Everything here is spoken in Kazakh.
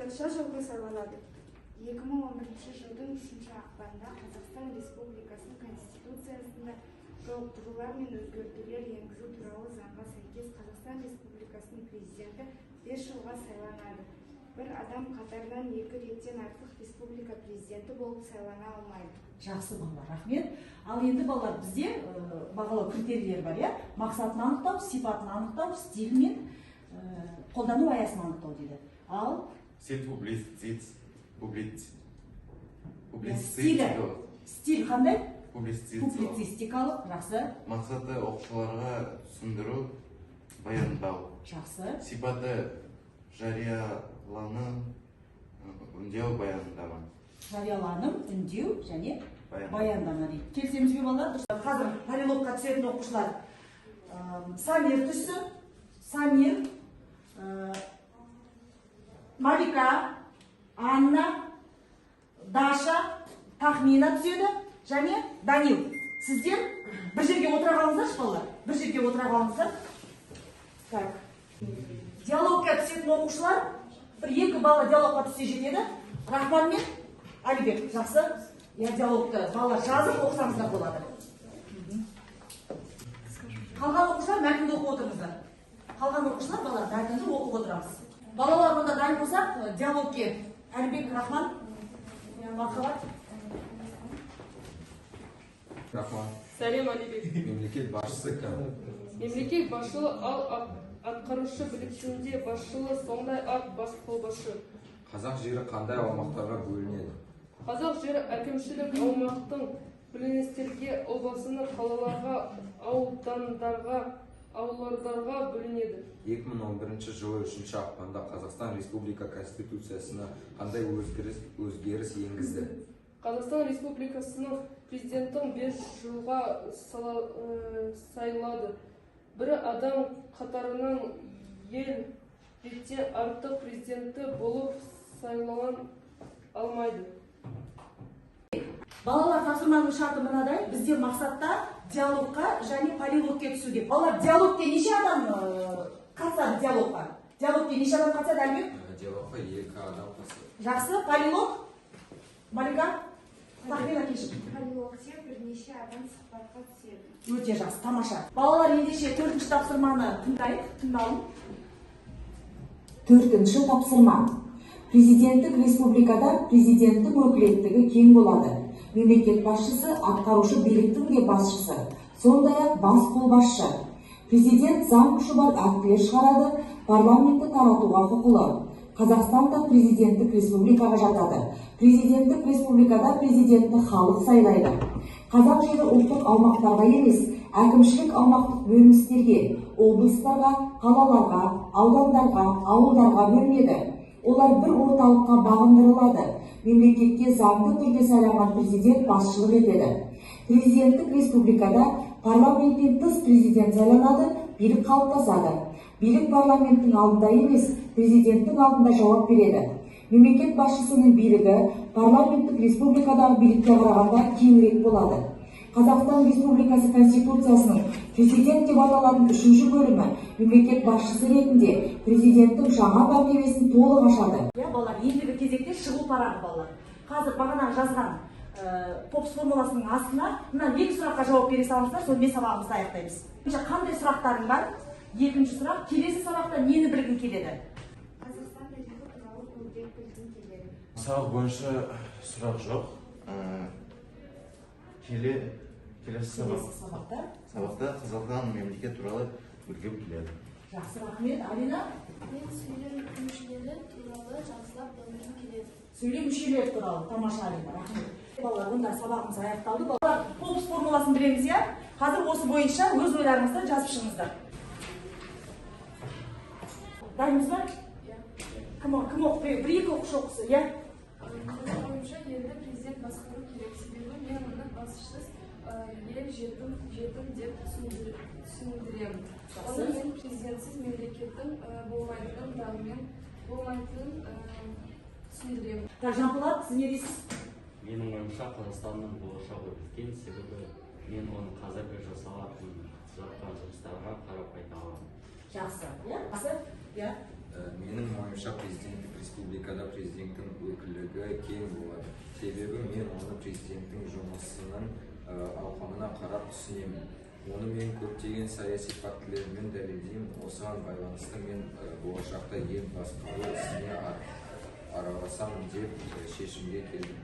қараша жылғы сайланады. 2011 жылдың 3 ақпанында Қазақстан Республикасының Конституциясында толықтырулар мен өзгертулер енгізу туралы заңға сәйкес Қазақстан Республикасының президенті 5 жылға сайланады. Bir адам қатарынан 2 реттен артық республика президенті болып сайлана алмайды. Жақсы балалар, рахмет. Ал енді балалар, бізде бағалау критерийлері бар, иә? Мақсатын анықтау, сипатын анықтау, стиль мен қолдану аясын анықтау дейді. Ал стиль қандай? Публицистикалық, жақсы. Мақсаты оқушыларға түсіндіру, баяндау. Жақсы. Сипаты жарияланым, үндеу, баяндама. Жарияланым, үндеу және баяндама дейді. Келісеміз бе балалар? Қазір полилогқа түсетін оқушылар Самир түсті. Самир, Малика, Анна, Даша, Тахмина түседі және Данил. Сіздер бір жерге отыра қалыңыздар, балалар. Бір жерге отыра қалыңыздар. Так. Диалогқа түсетін оқушылар, бір-екі бала диалогқа түссе жетеді. Рахман мен Алибек, жақсы. Я диалогты балалар жазып оқысаңыздар болады. Қалған оқушылар мәтінді оқып отырыңыздар. Қалған оқушылар балалар мәтінді оқып отырамыз. Балалар онда дайын болсақ, диалогке Алибек, Рахман, Мархабат. Рахман. Сәлем, Алибек. Мемлекет басшысы кім? Мемлекет басшылы ал атқарушы біліктілігінде басшылы, сондай-ақ бас қолбасшы. Қазақ жері қандай аумақтарға бөлінеді? Қазақ жері әкімшілік аумақтың бөліністерге, облысының қалаларға, аудандарға, аулаларға бөлінеді. 2011 жылы 3 ақпанда Қазақстан Республика Конституциясына қандай өзгеріс енгізді? Қазақстан Республикасының президенттің 5 жылға сайлады. Bir адам қатарынан ел реттен артық президенті болып сайлана алмайды. Балалар тапсырманың шарты мынадай, бізде мақсатта диалогқа және полилогке түсуде. Балалар диалогте неше адам қатысады диалогқа? Диалогте неше адам қатысады, Әлбек? Диалогқа 2 адам қатысады. Жақсы, полилог? Малика? Тахмина кешіп. Полилогте бірнеше адам сұхбатқа түседі. Өте жақсы, тамаша. Балалар ендеше 4-ші тапсырманы тыңдайық, тыңдалым. 4-ші тапсырма. Президенттік республикада президенттің өкілеттігі кең болады. Мемлекет басшысы атқарушы биліктің де басшысы, сондай-ақ бас қолбасшы. Президент заң күші бар актілер шығарады, парламентті таратуға құқылы. Қазақстанда президенттік республикаға жатады. Президенттік республикада президентті халық сайлайды. Қазақ жері ұлттық аумақтарға емес, әкімшілік аумақтық бөліністерге, облыстарға, қалаларға, аудандарға, ауылдарға бөлінеді. Олар бір орталыққа бағындырылады. Мемлекетке заңды түрде сайланған президент басшылық етеді. Президенттік республикада парламенттен тыс президент сайланады, билік қалыптасады. Билік парламенттің алдында емес, президенттің алдында жауап береді. Мемлекет басшысының билігі парламенттік республикадағы билікке қарағанда кеңірек болады. Қазақстан Республикасы Конституциясының президент деп аталатын 3-ші бөлімі мемлекет басшысы ретінде президенттің жаңа мәртебесін толық ашады. Балалар, ендігі кезекте шығу парағы балалар. Қазір бағана жазған ПОПС формуласының астына мына 2 сұраққа жауап бере салыңыздар, сонымен сабағымызды аяқтаймыз. Қандай сұрақтарың бар? 2-ші сұрақ, келесі сабақта нені білгің келеді? Қазақстан тарихы туралы көбірек білгім келеді. Сабақ бойынша сұрақ жоқ. Келесі сабақта Қазақстан мемлекет туралы білгім келеді. Жақсы, рахмет. Алина? Мен сөйлем мүшелері туралы жақсылап білгім келеді. Сөйлем мүшелері туралы, тамаша, Алина, рахмет. Балалар, онда сабағымыз аяқталды. Балалар, ПОПС формуласын білеміз, иә? Қазір осы бойынша өз ойларыңызды жазып шығыңыздар. Дайынбыз ба? Кім оқып? Бір-екі оқушы оқысы, иә? Менің ойымша елді президент басқару керек, себебі мен оны басшысыз ел жетім деп түсіндіремін. Оны мен президентсіз мемлекеттің болмайтынын дағымен болмайтынын түсіндіремін. Жанболат, сіз не дейсіз? Менің ойымша Қазақстанның болашағы үлкен, себебі мен оны қазіргі жасалатын жатқан жұмыстарға қарап айта аламын. Жақсы, иә? Жақсы, иә? Менің ойымша президенттік республикада президент президенттің өкілдігі кең болады. Себебі мен оны президенттің жұмысының ауқымына қарап түсінемін. Оны мен көптеген саяси фактілермен дәлелдеймін. Осыған байланысты мен болашақта ел басқару ісіне араласамын деп шешімге келдім.